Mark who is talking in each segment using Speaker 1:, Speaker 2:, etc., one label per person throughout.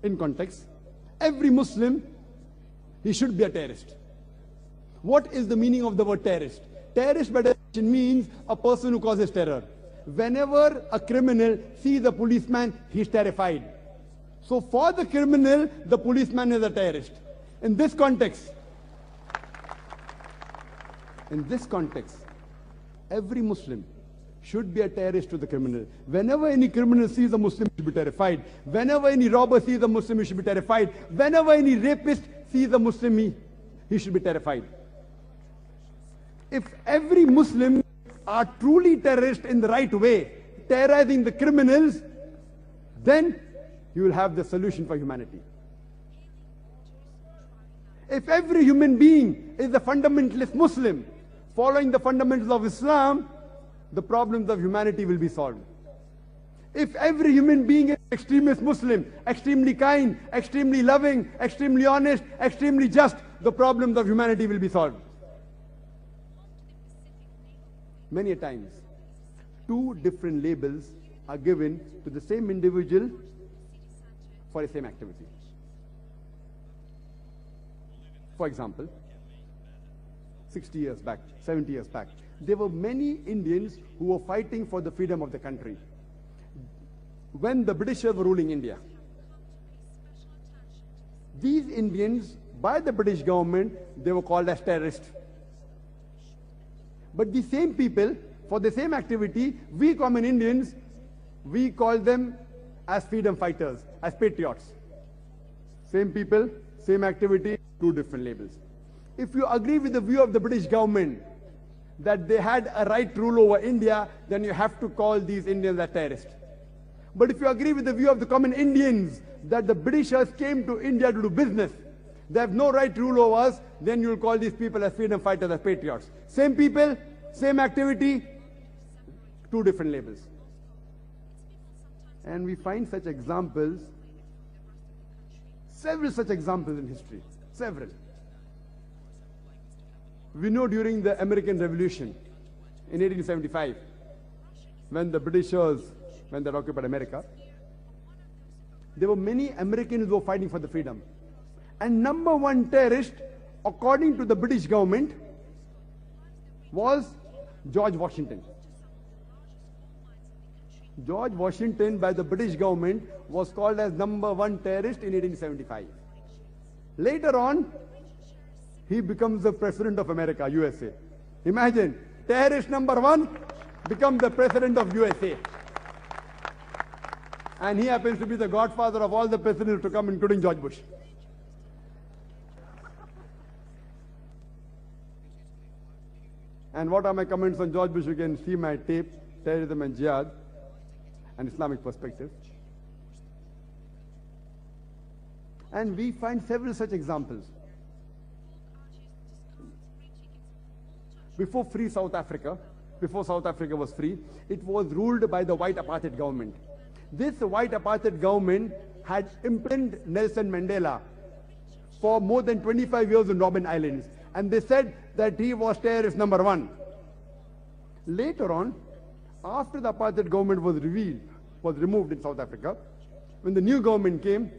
Speaker 1: in context, every Muslim, he should be a terrorist. What is the meaning of the word terrorist? Terrorist by definition means a person who causes terror. Whenever a criminal sees a policeman, he is terrified. So for the criminal, the policeman is a terrorist. In this context, every Muslim should be a terrorist to the criminal. Whenever any criminal sees a Muslim, he should be terrified. Whenever any robber sees a Muslim, he should be terrified. Whenever any rapist sees a Muslim, he should be terrified. If every Muslim are truly terrorists in the right way, terrorizing the criminals, then you will have the solution for humanity. If every human being is a fundamentalist Muslim, following the fundamentals of Islam, the problems of humanity will be solved. If every human being is an extremist Muslim, extremely kind, extremely loving, extremely honest, extremely just, the problems of humanity will be solved. Many a times, two different labels are given to the same individual for the same activity. For example, 60 years back, 70 years back, there were many Indians who were fighting for the freedom of the country when the Britishers were ruling India. These Indians, by the British government, they were called as terrorists. But the same people, for the same activity, we common Indians, we call them as freedom fighters, as patriots. Same people, same activity, two different labels. If you agree with the view of the British government that they had a right to rule over India, then you have to call these Indians as terrorists. But if you agree with the view of the common Indians that the Britishers came to India to do business, they have no right to rule over us, then you will call these people as freedom fighters, as patriots. Same people, same activity, two different labels. And we find such examples, several such examples in history, several. We know during the American Revolution in 1875, when the Britishers, when they occupied America, there were many Americans who were fighting for the freedom. And number one terrorist, according to the British government, was George Washington. George Washington, by the British government, was called as number one terrorist in 1875. Later on, he becomes the President of America, USA. Imagine, terrorist number one becomes the President of USA. And he happens to be the godfather of all the presidents to come, including George Bush. And what are my comments on George Bush? You can see my tape, Terrorism and Jihad, an Islamic perspective. And we find several such examples. Before free South Africa, before South Africa was free, it was ruled by the white apartheid government. This white apartheid government had imprisoned Nelson Mandela for more than 25 years in Robben Islands. And they said that he was terrorist number one. Later on, after the apartheid government was removed in South Africa, when the new government came,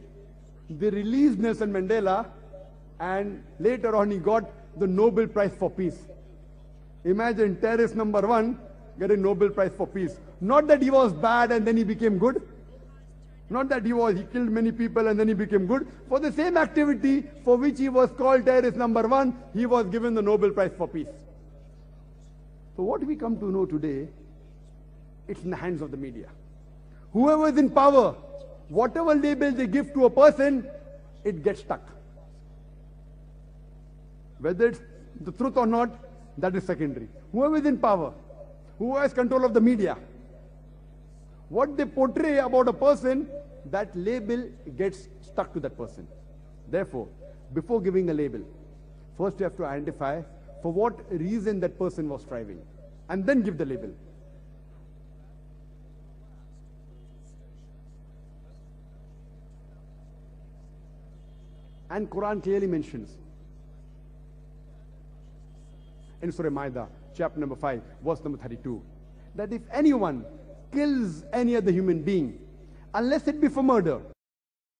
Speaker 1: they released Nelson Mandela, and later on he got the Nobel Prize for Peace. Imagine terrorist number one getting Nobel Prize for Peace. Not that he was bad and then he became good. Not that he killed many people and then he became good. For the same activity for which he was called terrorist number one, he was given the Nobel Prize for Peace. So what we come to know today, it's in the hands of the media. Whoever is in power, whatever label they give to a person, it gets stuck. Whether it's the truth or not, that is secondary. Whoever is in power, who has control of the media, what they portray about a person, that label gets stuck to that person. Therefore, before giving a label, first you have to identify for what reason that person was striving, and then give the label. And Quran clearly mentions in Surah Maida, chapter number 5, verse number 32, that if anyone kills any other human being, unless it be for murder,